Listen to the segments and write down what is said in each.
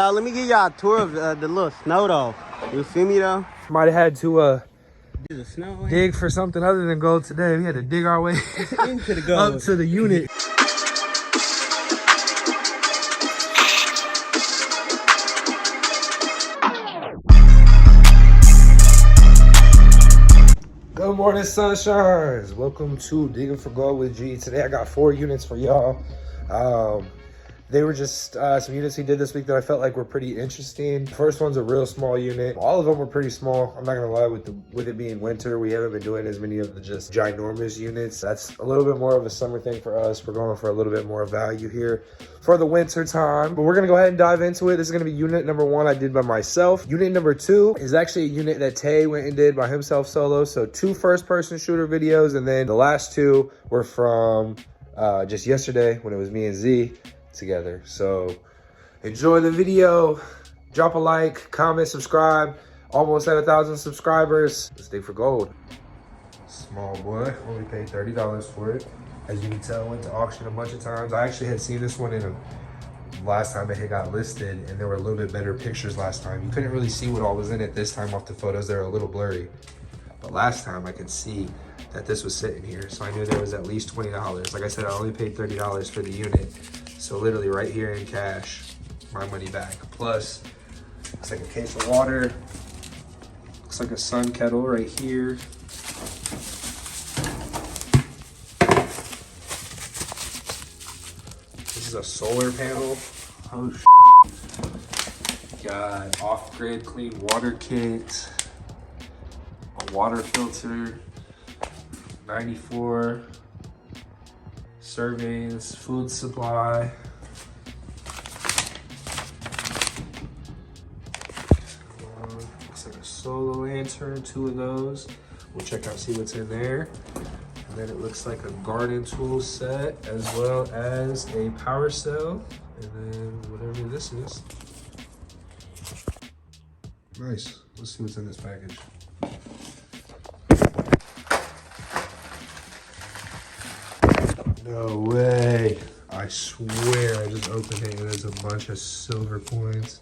Let me give y'all a tour of the little snow though. You feel me though? Might have had to There's a snow. dig for something other than gold today. We had to dig our way Into the gold. up to the unit. Good morning, sunshines. Welcome to Digging for Gold with G. Today I got 4 units for y'all. They were just some units he did this week that I felt like were pretty interesting. First one's a real small unit. All of them were pretty small. I'm not gonna lie, with it being winter, we haven't been doing as many of the just ginormous units. That's a little bit more of a summer thing for us. We're going for a little bit more value here for the winter time. But we're gonna go ahead and dive into it. This is gonna be unit number 1 I did by myself. Unit number 2 is actually a unit that Tay went and did by himself solo. So 2 first-person shooter videos, and then the last 2 were from just yesterday when it was me and Z together. So enjoy the video, drop a like, comment, subscribe. Almost at 1,000 subscribers. Let's dig for gold. Small boy, only paid $30 for it. As you can tell, went to auction a bunch of times. I actually had seen this one in last time it had got listed, and there were a little bit better pictures last time. You couldn't really see what all was in it this time off the photos. They were a little blurry, but last time I could see that this was sitting here, so I knew there was at least $20. Like I said, I only paid $30 for the unit. So literally right here in cash, my money back. Plus, looks like a case of water. Looks like a sun kettle right here. This is a solar panel. Oh, got off-grid clean water kit. A water filter. 94. Servings, food supply. Looks like a solar lantern, 2 of those. We'll check out, see what's in there. And then it looks like a garden tool set, as well as a power cell. And then whatever this is. Nice. Let's see what's in this package. No way. I swear I just opened it and there's a bunch of silver coins.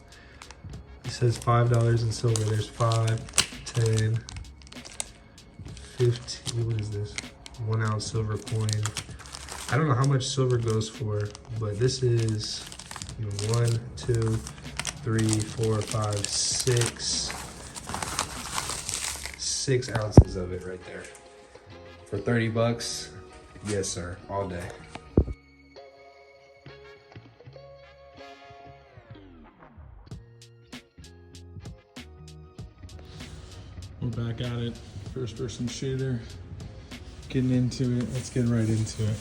It says $5 in silver. There's 5, 10, 15. What is this? 1 ounce silver coin. I don't know how much silver goes for, but this is 1, 2, 3, 4, 5, 6. 6 ounces of it right there. For 30 bucks. Yes, sir. All day. We're back at it. First person shooter. Getting into it. Let's get right into it.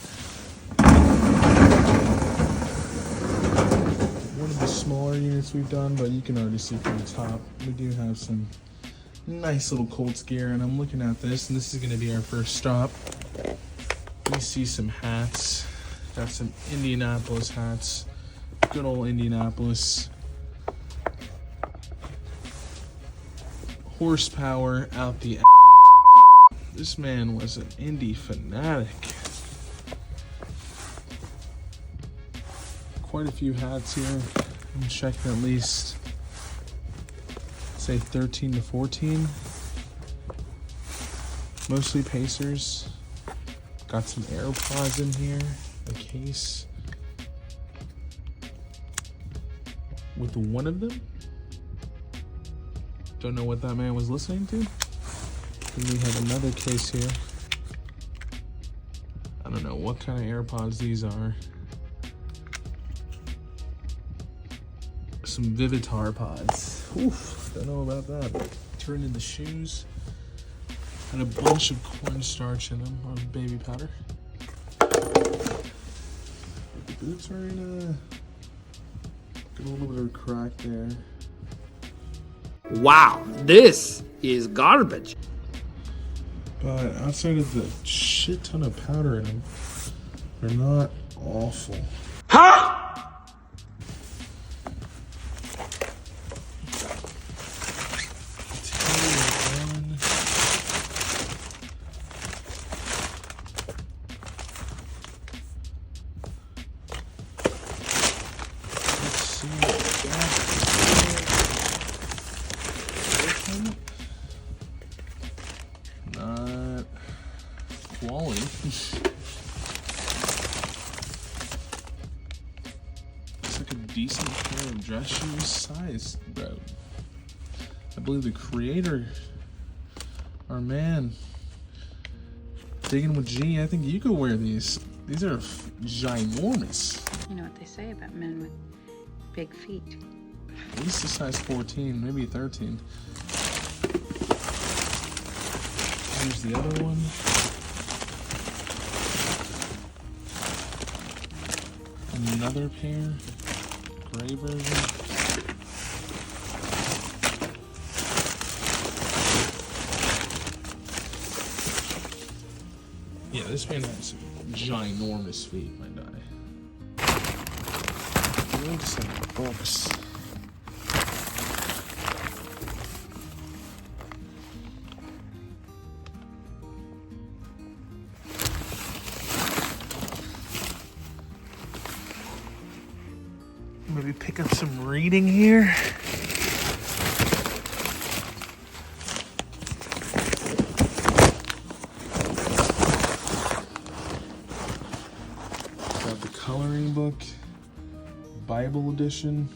One of the smaller units we've done, but you can already see from the top, we do have some nice little Colts gear, and I'm looking at this, and this is going to be our first stop. We see some hats. Got some Indianapolis hats. Good old Indianapolis. Horsepower out the ass. This man was an Indy fanatic. Quite a few hats here. I'm checking at least, say 13 to 14. Mostly Pacers. Got some AirPods in here, a case with one of them. Don't know what that man was listening to. And we have another case here. I don't know what kind of AirPods these are. Some Vivitar pods. Oof, don't know about that. Turn into shoes. And a bunch of cornstarch in them on baby powder. The boots are in got a little bit of a crack there. Wow, this is garbage. But outside of the shit ton of powder in them, they're not awful. Huh? Let's see what we got. dress size, bro. I believe the creator, our man, Digging with G, I think you could wear these. These are ginormous. You know what they say about men with big feet. At least a size 14, maybe 13. Here's the other one. Another pair, gray version. Yeah, this man has ginormous feet, my guy. Need some books. Maybe pick up some reading here. Got the coloring book, Bible edition.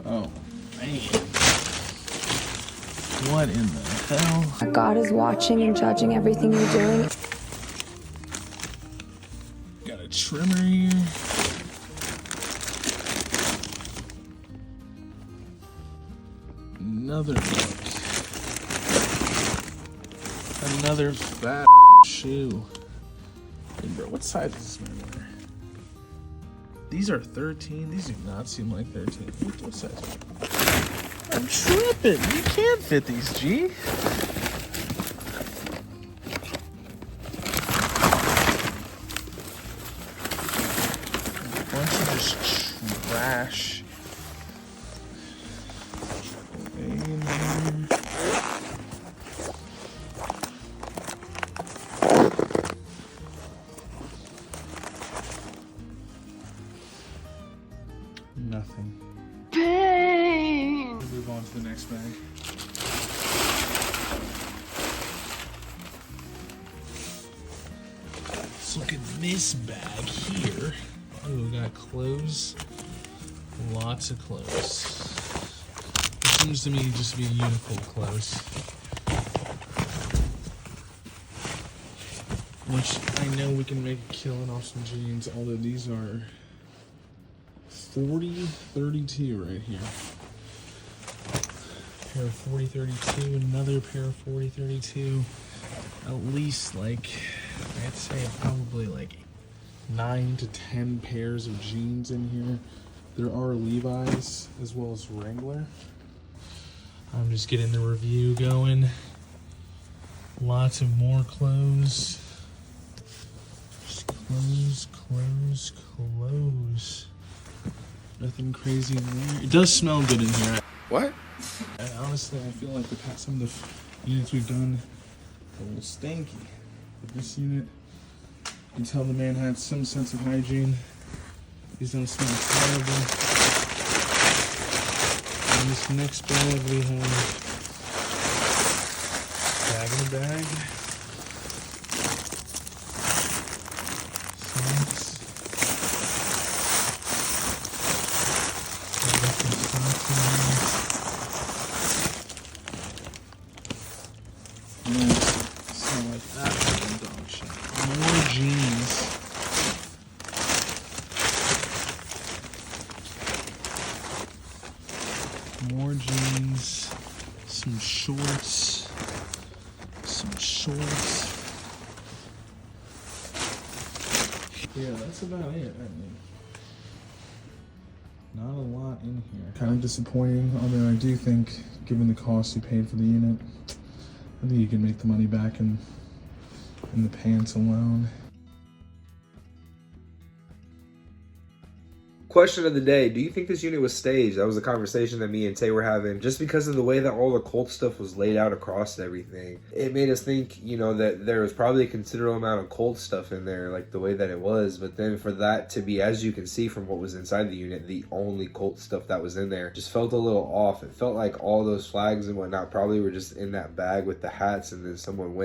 Oh, man. What in the hell? God is watching and judging everything you're doing. Got a trimmer here. Another book. Another fat shoe. Hey bro, what size is this man wear? These are 13. These do not seem like 13. What size are they? I'm tripping. You can't fit these, G. A bunch of just trash. Nothing. Pain. Move on to the next bag. Let's look at this bag here. Oh, we got clothes. Lots of clothes. It seems to me just to be uniform clothes. Which I know we can make a killing off some jeans, although these are 40-32 right here. Pair of 40-32, another pair of 40-32. At least like, I'd say probably like 9 to 10 pairs of jeans in here. There are Levi's as well as Wrangler. I'm just getting the review going. Lots of more clothes. Just clothes. Nothing crazy in there. It does smell good in here. What? Honestly, I feel like some of the units we've done are a little stanky. But this unit, you can tell the man had some sense of hygiene. These don't smell terrible. In this next bag, we have bag in a bag. Socks. Smell like that dog shit. More jeans. More jeans, some shorts, Yeah, that's about it. I mean, not a lot in here. Kind of disappointing, although I do think, given the cost you paid for the unit, I think you can make the money back in the pants alone. Question of the day, do you think this unit was staged? That was a conversation that me and Tay were having. Just because of the way that all the cult stuff was laid out across everything, it made us think, you know, that there was probably a considerable amount of cult stuff in there, like the way that it was. But then for that to be, as you can see from what was inside the unit, the only cult stuff that was in there just felt a little off. It felt like all those flags and whatnot probably were just in that bag with the hats, and then someone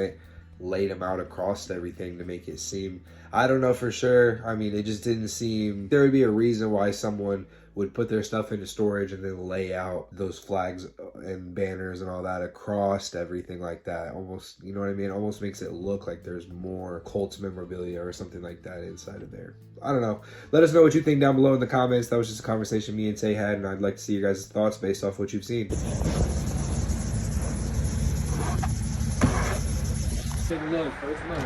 laid them out across everything to make it seem, I don't know for sure. I mean, it just didn't seem there would be a reason why someone would put their stuff into storage and then lay out those flags and banners and all that across everything like that. Almost, you know what I mean? Almost makes it look like there's more Colts memorabilia or something like that inside of there. I don't know. Let us know what you think down below in the comments. That was just a conversation me and Tay had, and I'd like to see your guys' thoughts based off what you've seen. Take a look, first look.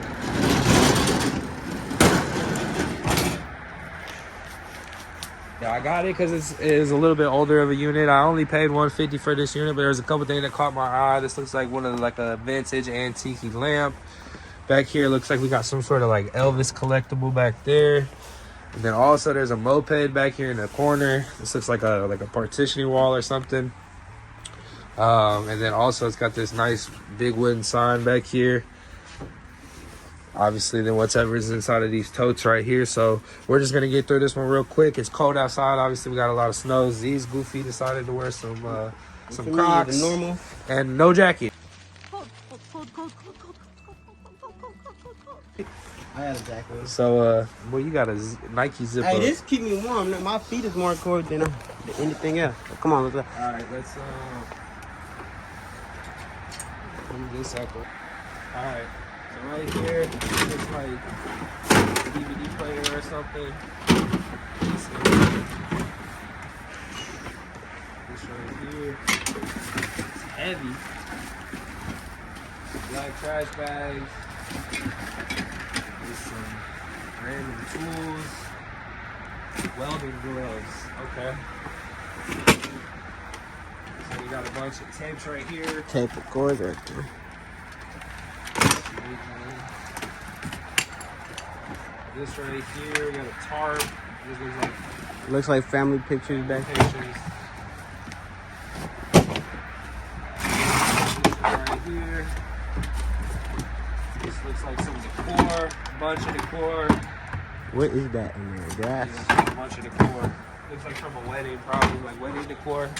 Yeah, I got it because it is a little bit older of a unit. I only paid $150 for this unit, but there's a couple things that caught my eye. This looks like one of like a vintage antique lamp. Back here looks like we got some sort of like Elvis collectible back there. And then also there's a moped back here in the corner. This looks like a partitioning wall or something. And then also it's got this nice big wooden sign back here. Obviously, then whatever's inside of these totes right here. So we're just gonna get through this one real quick. It's cold outside. Obviously, we got a lot of snows. These Goofy decided to wear some Crocs normal and no jacket. I have a jacket. So, well, you got a Nike zipper. Hey, this keep me warm. My feet is more cold than anything else. Come on, let's go. All right, let's move this up. All right. So right here, it's like a DVD player or something. This right here, it's heavy. Black trash bags. There's some random tools. Welding gloves. Okay. So we got a bunch of tapes right here. Tape of course right there. This right here, we got a tarp. This Looks like family pictures back there. pictures. This right here. This looks like some decor, a bunch of decor. What is that in there? Grass? Yeah, a bunch of decor. Looks like from a wedding, probably like wedding decor.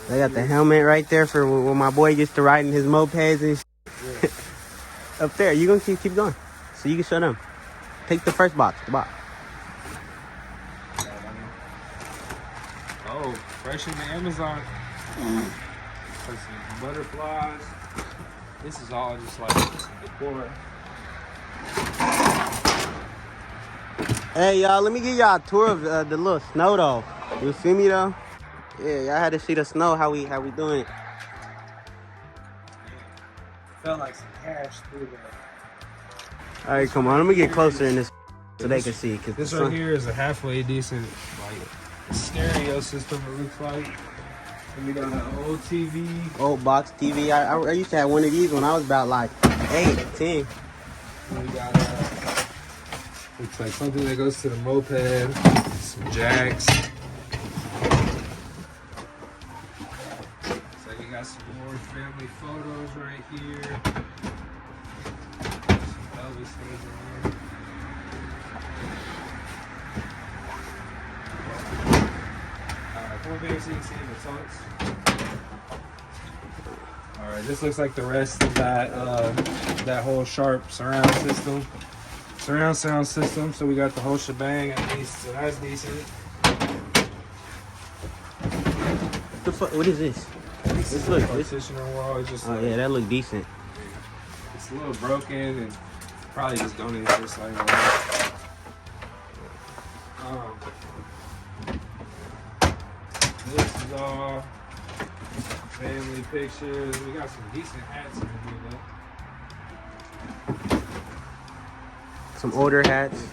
They got the helmet right there for when my boy gets to riding his mopeds and shit. Up there, you gonna keep going, so you can show them. Take the first box, the box. Oh, fresh in the Amazon. Some butterflies. This is all just like some decor. Hey y'all, let me give y'all a tour of the little snow though. You feel me though? Yeah, y'all had to see the snow. How we doing it? Felt like some cash through there. All right, come on. Let me get closer in this so they can see. Cause This right here is a halfway decent like stereo system. It looks like. And we got an old TV. Old box TV. I used to have one of these when I was about like 8, 10. And we got looks like something that goes to the moped. Some jacks. So you got some more family photos right here. Some Elvis things in here. Come over here so you can see the totes. Alright, this looks like the rest of that whole Sharp surround sound system. So we got the whole shebang at least, so that's decent. The fuck? What is this? This look. Partitioner wall is just Oh yeah, that look decent. it's a little broken and probably just donated to this like that. This is all family pictures. We got some decent hats in here though. Some older hats.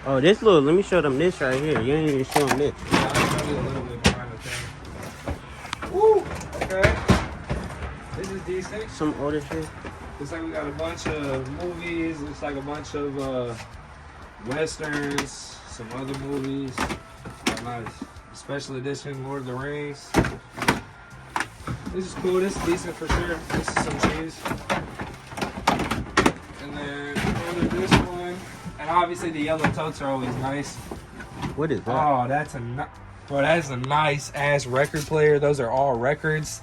Oh, this little. Let me show them this right here. You ain't even show them this. Woo! Okay. This is decent. Some older shit. Looks like we got a bunch of movies. Looks like a bunch of westerns. Some other movies. Nice. Special edition Lord of the Rings. This is cool. This is decent for sure. This is some cheese. And then order this one. And obviously the yellow totes are always nice. What is that? Oh, that's a Bro, that's a nice ass record player. Those are all records.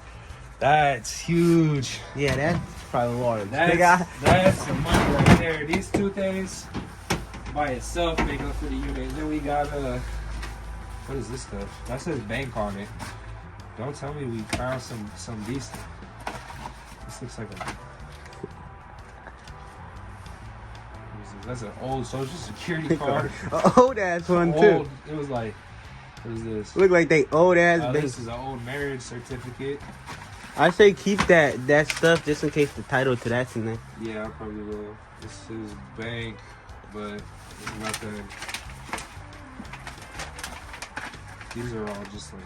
That's huge. Yeah, that's probably large. That's some money right there. These two things by itself make up for the unit. And then we got what is this stuff? That says bank on it. Don't tell me we found some decent. This looks like a. That's an old Social Security card. Old ass one too. It was like, what is this? Look like they old ass. This is an old marriage certificate. I say keep that stuff just in case the title to that's in there. Yeah, I probably will. This is bank, but there's nothing. These are all just like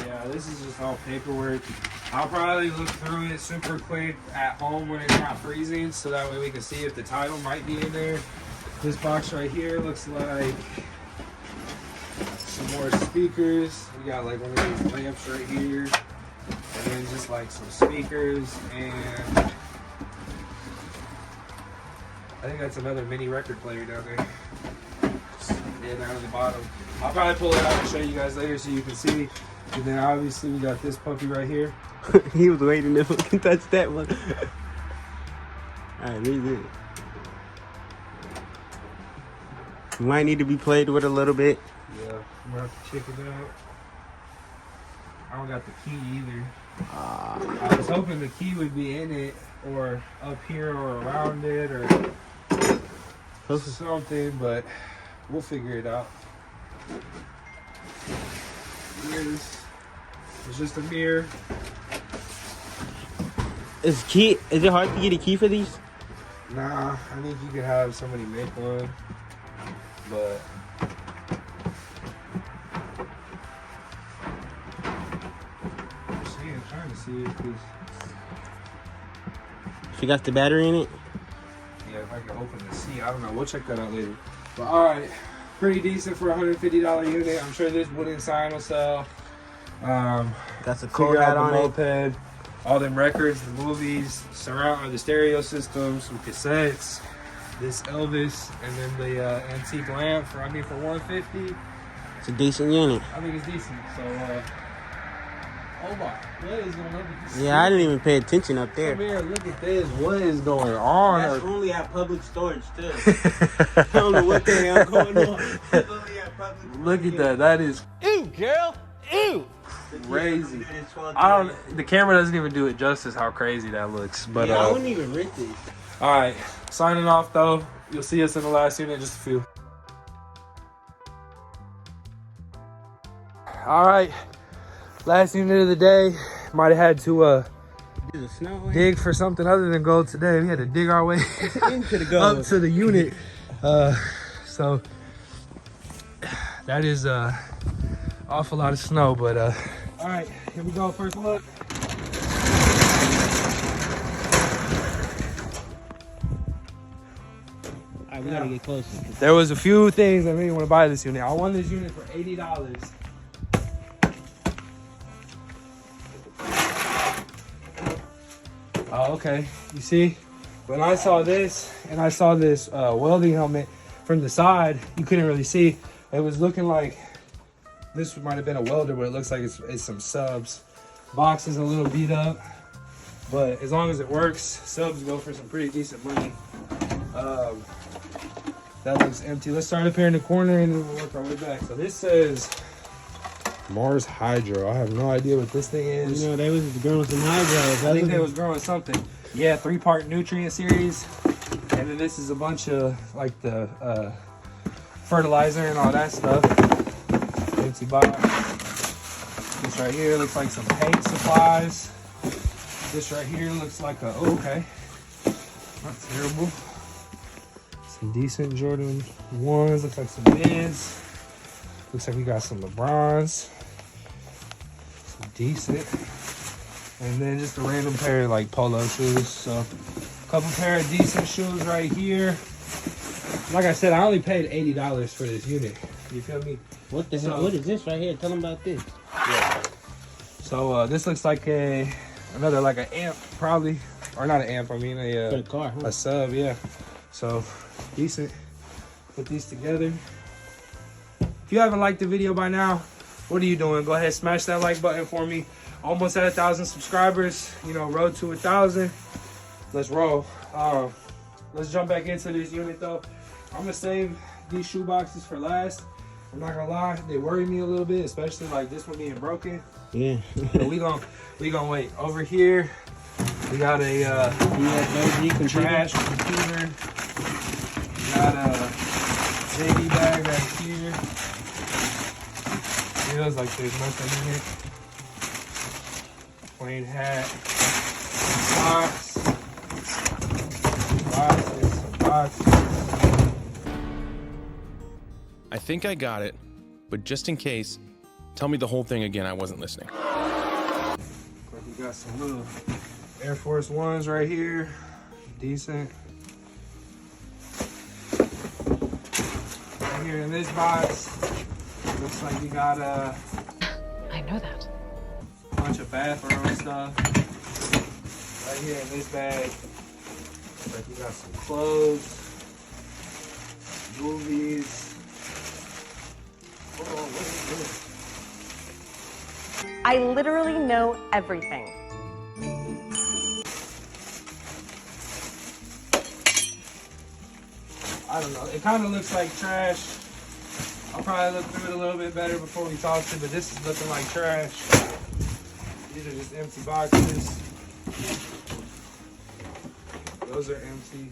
yeah, this is just all paperwork. I'll probably look through it super quick at home when it's not freezing, so that way we can see if the title might be in there. This box right here looks like some more speakers. We got like one of these lamps right here, and then just like some speakers, and I think that's another mini record player down there. Yeah, down at the bottom. I'll probably pull it out and show you guys later so you can see. And then obviously we got this puppy right here. He was waiting if we can touch that one. Alright, read it. You might need to be played with a little bit. Yeah, I'm gonna have to check it out. I don't got the key either. I was hoping the key would be in it, or up here, or around it, or something, but we'll figure it out. Mirrors. It's just a mirror. Is it hard to get a key for these? Nah, I think you could have somebody make one, but I'm trying to see if this. If you got the battery in it? Yeah, if I can open the seat, I don't know. We'll check that out later. But all right, pretty decent for a $150 unit. I'm sure this wooden sign will sell. Got the code out on the it. moped, all them records, the movies, surround or the stereo system, some cassettes, this Elvis, and then the antique lamp for for $150. It's a decent unit. I think it's decent. So oh my, what is going on with this? Yeah, I didn't even pay attention up there. Come here, look at this. What is going on? That's only at public storage too. I don't know what the hell going on. That's only at public Look at that. That is Ew, girl. Ew. crazy. I don't. The camera doesn't even do it justice how crazy that looks. But yeah, I wouldn't even rent these. all right, signing off though. You'll see us in the last unit in just a few. All right, last unit of the day. Might have had to dig for something other than gold today. We had to dig our way into the gold. up to the unit. So that is awful lot of snow, but all right, here we go. First look. All right, we gotta get closer. There was a few things that made me want to buy this unit. I won this unit for $80. Oh, okay. You see, when I saw this and I saw this welding helmet from the side, you couldn't really see. It was looking like this might have been a welder, but it looks like it's some subs. Box is a little beat up, but as long as it works, subs go for some pretty decent money. That looks empty. Let's start up here in the corner and then we'll work our way back. So this says Mars Hydro. I have no idea what this thing is. You know, they was growing some hydros. I think they was growing something. Yeah, 3-part nutrient series. And then this is a bunch of like the fertilizer and all that stuff. Fancy box. This right here looks like some paint supplies. This right here looks like a, oh, okay. Not terrible. Some decent Jordan 1s. Looks like some mids. Looks like we got some LeBrons. Some decent. And then just a random pair of like polo shoes. So a couple pair of decent shoes right here. Like I said, I only paid $80 for this unit. You feel me? What the hell? What is this right here? Tell them about this. Yeah. So this looks like another like an amp probably, or not an amp. I mean for the car, huh? a sub. Yeah. So decent. put these together. If you haven't liked the video by now, what are you doing? Go ahead, smash that like button for me. Almost at 1,000 subscribers. You know, road to 1,000. Let's roll. Let's jump back into this unit though. I'm gonna save these shoe boxes for last. I'm not gonna lie, they worry me a little bit, especially like this one being broken. Yeah. But we gonna wait. Over here, we got a trash computer. We got a JD bag right here. Feels like there's nothing in it. Plain hat. Boxes. I think I got it, but just in case, tell me the whole thing again. I wasn't listening. Like we got some little Air Force Ones right here. Decent. Right here in this box, looks like we got I know that. a bunch of bathroom stuff. Right here in this bag, looks like we got some clothes, movies. Oh, what is this? I literally know everything. I don't know. It kind of looks like trash. I'll probably look through it a little bit better before we talk to it, but this is looking like trash. These are just empty boxes. Those are empty.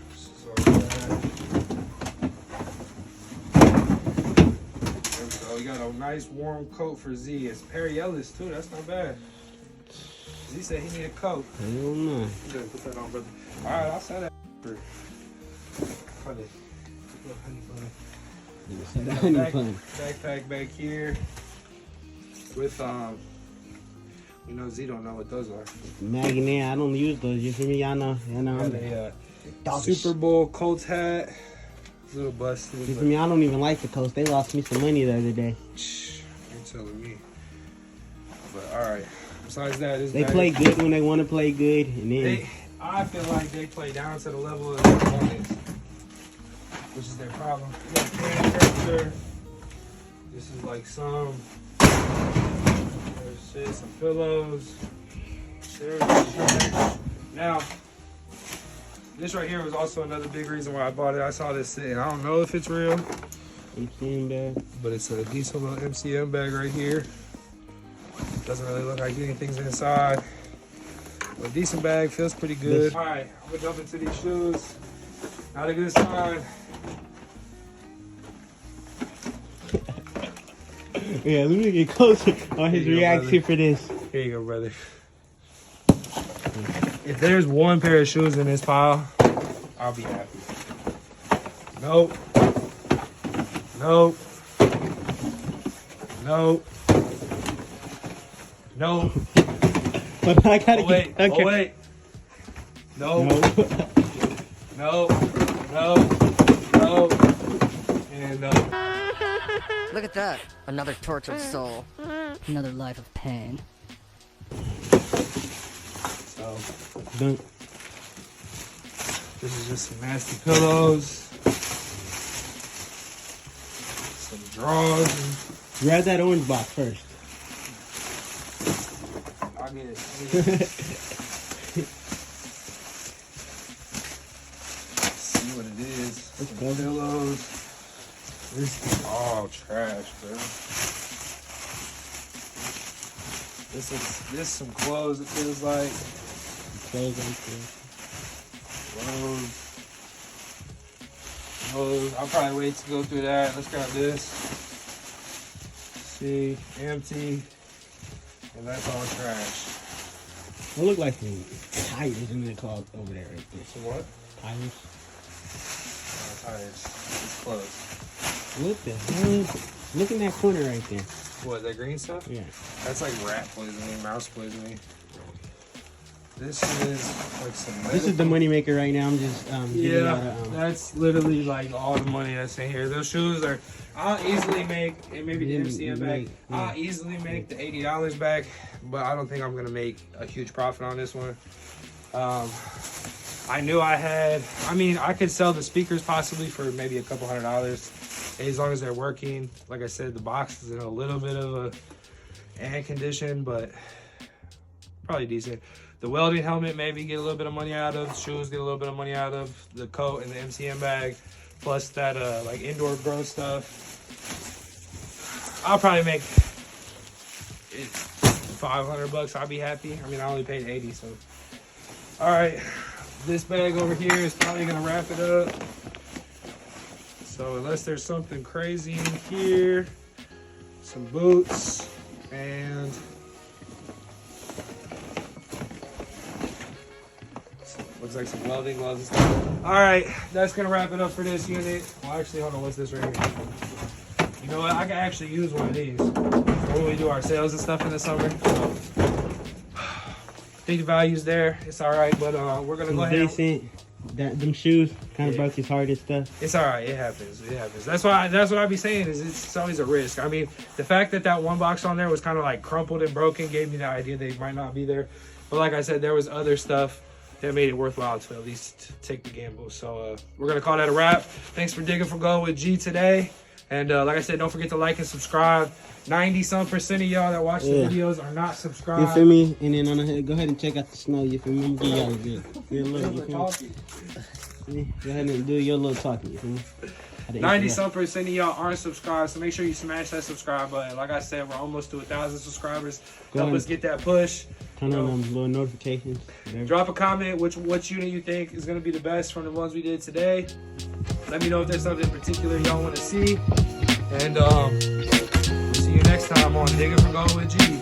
This is all bad. There we go. We got a nice warm coat for Z. It's Perry Ellis too. That's not bad. Z said he need a coat. I don't know. You gotta put that on, brother. All right, I'll sell that for honey. Backpack back here with you know, Z don't know what those are. Magnet, I don't use those. You feel me? Y'all know. Got a Super Bowl Colts hat. It's a little busted. You feel me? I don't even like the Colts. They lost me some money the other day. You're telling me. But all right. Besides that, they play good when they want to play good, and then I feel like they play down to the level of their opponents, which is their problem. We got can furniture. This is like some pillows. There's now, this right here was also another big reason why I bought it. I saw this sitting. I don't know if it's real, MCM bag, but it's a decent little MCM bag right here. Doesn't really look like anything's inside. A decent bag, feels pretty good. All right, I'm gonna jump into these shoes. Not a good sign. Yeah, let me get closer on his reaction for this. Here you go, brother. If there's one pair of shoes in this pile, I'll be happy. Nope. Nope. Nope. Nope. But I gotta wait. get, okay. Oh, wait. Nope. Nope. Nope. And no. Look at that. Another tortured soul. Another life of pain. So, Done. this is just some nasty pillows. Some drawers. Grab that orange box first. I'll get it. See what it is. Some pillows. This is all trash, bro. This is some clothes, it feels like. Clothes on Clothes. I'll probably wait to go through that. Let's grab this. See, empty. And that's all trash. It look like some tires in the closet over there right there. So what? Tires. Tires. It's clothes. What the hell? Look in that corner right there. What, that green stuff? Yeah. That's like rat poisoning, mouse poisoning. This is like some medical. This is the money maker right now. I'm just giving out a, that's literally like all the money that's in here. Those shoes are, I'll easily make, and maybe the MCM bag, I'll easily make the $80 back, but I don't think I'm gonna make a huge profit on this one. I knew I had, I mean, I could sell the speakers possibly for maybe a couple $100 as long as they're working. Like I said, the box is in a little bit of a and condition, but probably decent. The welding helmet, maybe get a little bit of money out of. Shoes, get a little bit of money out of. The coat and the MCM bag, plus that like indoor grow stuff. I'll probably make it $500. I'll be happy. I mean, I only paid 80, so. All right, this bag over here is probably gonna wrap it up. So unless there's something crazy in here, some boots and looks like some welding gloves and stuff. All right, that's gonna wrap it up for this unit. Well, actually, hold on, what's this right here? You know what? I can actually use one of these for when we do our sales and stuff in the summer. So, I think the value's there. It's all right, but we're gonna go ahead. Decent. Them shoes kind of broke his heart and stuff. It's all right. It happens. It happens. That's what I be saying is it's always a risk. I mean, the fact that one box on there was kind of like crumpled and broken gave me the idea they might not be there. But like I said, there was other stuff that made it worthwhile to at least take the gamble. So we're gonna call that a wrap. Thanks for digging for gold with G today. And like I said, don't forget to like and subscribe. 90-some% of y'all that watch the videos are not subscribed. You feel me? And then go ahead and check out the snow. You feel me? I'm gonna give y'all a good look. You feel me? Go ahead and do your little talking. You feel me? 90-some% of y'all aren't subscribed, so make sure you smash that subscribe button. Like I said, we're almost to 1,000 subscribers. Help us get that push. Turn on them little notifications. Whatever. Drop a comment which unit you think is gonna be the best from the ones we did today. Let me know if there's something in particular y'all want to see. And we'll see you next time on Digging for Gold with G.